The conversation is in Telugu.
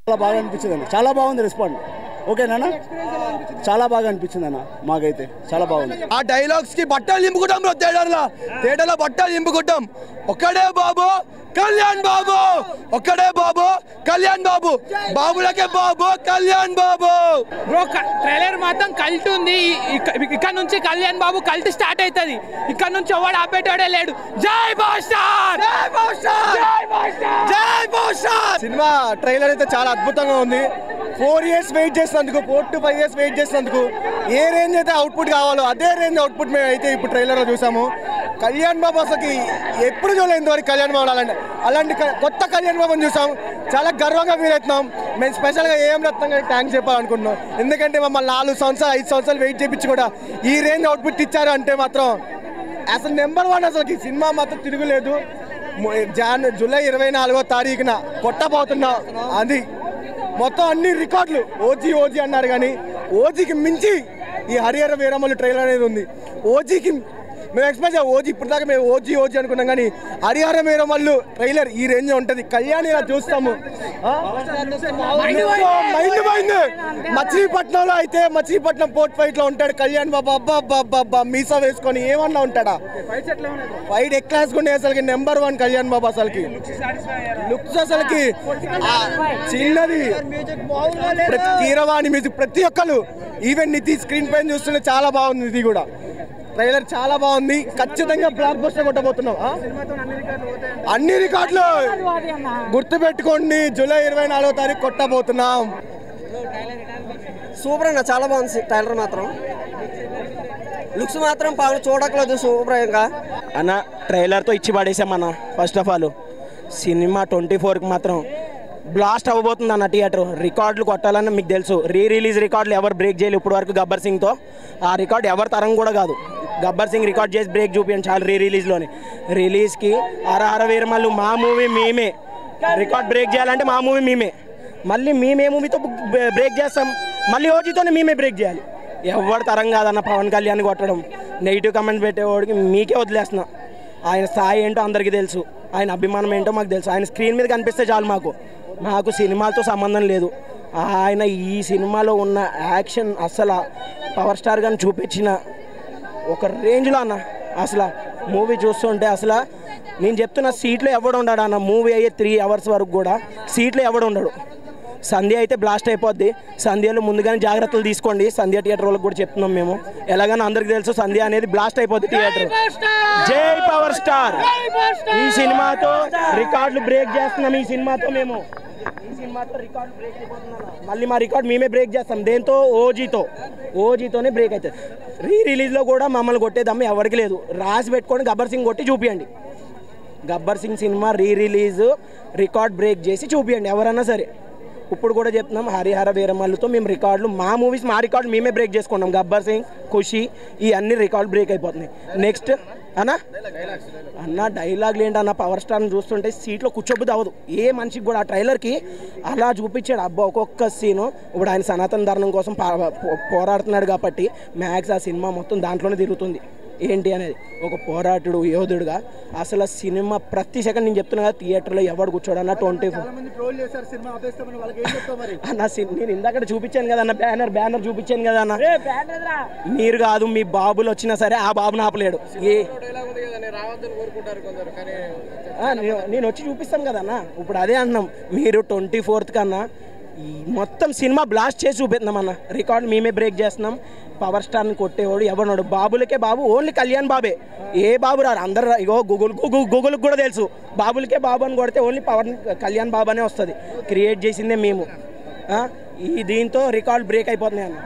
చాలా బాగా అనిపించింది అన్న, చాలా బాగుంది రెస్పాండ్. ఓకేనా, చాలా బాగా అనిపించింది అన్న, మాకైతే చాలా బాగుంది. ఆ డైలాగ్స్ కి బట్టలు నింపుకుంటాం బ్రో, థియేటర్లో బట్టలు నింపుకుంటాం. ఒక్కడే బాబు కళ్యాణ్ బాబు, ఒక్కడే బాబు కళ్యాణ్ బాబు, బాబులకే బాబు కళ్యాణ్ బాబు. బ్రో ట్రైలర్ మాత్రం కల్ట్ ఉంది. ఇక్కడ నుంచి కళ్యాణ్ బాబు కల్ట్ స్టార్ట్ అవుతుంది. ఇక్కడ నుంచి ఎవడు ఆపేటోడే లేడు. జై బాస్టార్, జై బాస్టార్, జై బాస్టార్, జై బాస్టార్. సినిమా ట్రైలర్ అయితే చాలా అద్భుతంగా ఉంది. 4 years వెయిట్ చేసినందుకు, 4 to 5 years వెయిట్ చేసినందుకు ఏ రేంజ్ అయితే అవుట్పుట్ కావాలో అదే రేంజ్ అవుట్పుట్ మేము అయితే ఇప్పుడు ట్రైలర్లో చూసాము. కళ్యాణ్ బాబు అసలు ఎప్పుడు చూడలేదు ఇంతవరకు కళ్యాణ్ బాబు అలాంటి కొత్త కళ్యాణ్ బాబుని చూసాం. చాలా గర్వంగా ఫీల్ అవుతున్నాం. మేము స్పెషల్గా ఏం రత్నంగా థ్యాంక్స్ చెప్పాలనుకుంటున్నాం. ఎందుకంటే మమ్మల్ని 4 సంవత్సరాలు 5 సంవత్సరాలు వెయిట్ చేయించి కూడా ఈ రేంజ్ అవుట్పుట్ ఇచ్చారు అంటే మాత్రం అసలు నెంబర్ 1. అసలు ఈ సినిమా మాత్రం తిరుగులేదు. జూలై 24వ తారీఖున కొట్టబోతున్నాం. అది మొత్తం అన్ని రికార్డులు ఓజీ అన్నారు, కానీ ఓజీకి మించి ఈ హరిహర వీరమల్లు ట్రైలర్ అనేది ఉంది. ఓజీకి మేము ఎక్స్పెక్ట్ చేయాలి. ఓజీ ఇప్పుడు దాకా మేము ఓజీ అనుకున్నాం, కానీ హరిహర వీరమల్లు ట్రైలర్ ఈ రేంజ్ ఉంటుంది. కళ్యాణ్ ఇలా చూస్తాము. మైండ్ పోయింది. మచిలీపట్నంలో అయితే మచిలీపట్నం పోర్ట్ ఫైట్ లో ఉంటాడు కళ్యాణ్ బాబు. అబ్బా మీసా వేసుకొని ఏమన్నా ఉంటాడా? ఫైట్ ఎక్లాసుకుంటే అసలుకి నెంబర్ 1 కళ్యాణ్ బాబు. అసలుకి లుక్స్ అసలుకి చిన్నది, కీరవాణి మ్యూజిక్, ప్రతి ఒక్కరు ఈవెన్ నితి స్క్రీన్ పైన చూస్తుంటే చాలా బాగుంది. ఇది కూడా ట్రైలర్ చాలా బాగుంది. ఖచ్చితంగా బ్లాక్ బస్టర్ కొట్టబోతున్నాం. అన్ని రికార్డులు గుర్తుపెట్టుకోండి. జూలై 24వ తారీఖు కొట్టబోతున్నాం. సూపర్ అన్న, చాలా బాగుంది ట్రైలర్ మాత్రం. లుక్స్ మాత్రం చూడకలేదు, సూపర్. ఇంకా అన్న ట్రైలర్తో ఇచ్చి పడేసామన్న. ఫస్ట్ ఆఫ్ ఆల్ సినిమా 24కి మాత్రం బ్లాస్ట్ అవ్వబోతుంది అన్న. థియేటర్ రికార్డులు కొట్టాలని మీకు తెలుసు. రిలీజ్ రికార్డులు ఎవరు బ్రేక్ చేయలేదు ఇప్పుడు వరకు. గబ్బర్ సింగ్తో ఆ రికార్డు ఎవరి తరం కూడా కాదు. గబ్బర్ సింగ్ రికార్డ్ చేసి బ్రేక్ చూపించాను చాలా రిలీజ్లోనే. రిలీజ్కి హరిహర వీరమల్లు మా మూవీ మేమే. రికార్డ్ బ్రేక్ చేయాలంటే మా మూవీ మేమే. మళ్ళీ మేమే మూవీతో బ్రేక్ చేస్తాం, మళ్ళీ ఓజీతోనే మేమే బ్రేక్ చేయాలి. ఎవరి తరం కాదన్న పవన్ కళ్యాణ్ కొట్టడం. నెగిటివ్ కమెంట్స్ పెట్టేవాడికి మీకే వదిలేస్తున్నా. ఆయన స్థాయి ఏంటో అందరికీ తెలుసు, ఆయన అభిమానం ఏంటో మాకు తెలుసు. ఆయన స్క్రీన్ మీద కనిపిస్తే చాలు. మాకు సినిమాలతో సంబంధం లేదు. ఆయన ఈ సినిమాలో ఉన్న యాక్షన్ అసలు పవర్ స్టార్ గాని చూపించిన ఒక రేంజ్లో అన్న. అసలు మూవీ చూస్తుంటే అసలు నేను చెప్తున్న సీట్లో ఎవడు ఉండడు అన్న. మూవీ అయ్యే 3 hours వరకు కూడా సీట్లో ఎవడు ఉండడు. సంధ్య అయితే బ్లాస్ట్ అయిపోద్ది. సంధ్యలో ముందుగానే జాగ్రత్తలు తీసుకోండి. సంధ్య థియేటర్ వాళ్ళకి కూడా చెప్తున్నాం మేము. ఎలాగైనా అందరికీ తెలుసు సంధ్య అనేది బ్లాస్ట్ అయిపోద్ది థియేటర్. జై పవర్ స్టార్. ఈ సినిమాతో రికార్డులు బ్రేక్ చేస్తున్నాం. ఈ సినిమాతో రికార్డు బ్రేక్ అయిపోతున్నాం. మళ్ళీ మా రికార్డు మేమే బ్రేక్ చేస్తాం. దేంతో? ఓజీతోనే బ్రేక్ అవుతుంది. రిలీజ్లో కూడా మమ్మల్ని కొట్టేదమ్మ ఎవరికి లేదు. రాసి పెట్టుకొని గబ్బర్ సింగ్ కొట్టి చూపియండి. Gabbar Singh cinema release record break చేసి చూపియండి ఎవరన్నా సరే. ఇప్పుడు కూడా చెప్తున్నాం, హరిహర వీరమల్లుతో మేము రికార్డులు మా రికార్డులు మేమే బ్రేక్ చేసుకున్నాం. గబ్బర్ సింగ్, ఖుషి ఈ అన్ని రికార్డులు బ్రేక్ అయిపోతున్నాయి. నెక్స్ట్ అన్న డైలాగులు ఏంటన్న, పవర్ స్టార్ని చూస్తుంటే సీట్లో కూర్చోబుద్ది అవ్వదు ఏ మనిషికి కూడా. ఆ ట్రైలర్కి అలా చూపించాడు. అబ్బా ఒక్కొక్క సీను. ఇప్పుడు ఆయన సనాతన ధర్మం కోసం పోరాడుతున్నాడు కాబట్టి మ్యాక్స్ ఆ సినిమా మొత్తం దాంట్లోనే తిరుగుతుంది. ఏంటి అనేది ఒక పోరాటుడు, యోధుడుగా అసలు సినిమా ప్రతి సెకండ్ నేను చెప్తున్నా కదా, థియేటర్లో ఎవడు కూర్చోడు అన్న. 24 అన్న నేను ఇందాక చూపించాను కదా అన్న, బ్యానర్ చూపించాను కదా అన్న. మీరు కాదు, మీ బాబులు వచ్చినా సరే ఆ బాబుని ఆపలేడు. నేను వచ్చి చూపిస్తాను కదా అన్న. ఇప్పుడు అదే అన్నాం, మీరు 24th కన్నా మొత్తం సినిమా బ్లాస్ట్ చేసి చూపిస్తున్నాం అన్న. రికార్డు మేమే బ్రేక్ చేస్తున్నాం. పవర్ స్టార్ని కొట్టేవాడు ఎవరున్నాడు? బాబులకే బాబు, ఓన్లీ కళ్యాణ్ బాబే. ఏ బాబు రారు. అందరు ఇగో గూగుల్కి కూడా తెలుసు. బాబులకే బాబు అని కొడితే ఓన్లీ కళ్యాణ్ బాబు అనే వస్తుంది. క్రియేట్ చేసిందే మేము. ఈ దీంతో రికార్డు బ్రేక్ అయిపోతున్నాయి అన్న.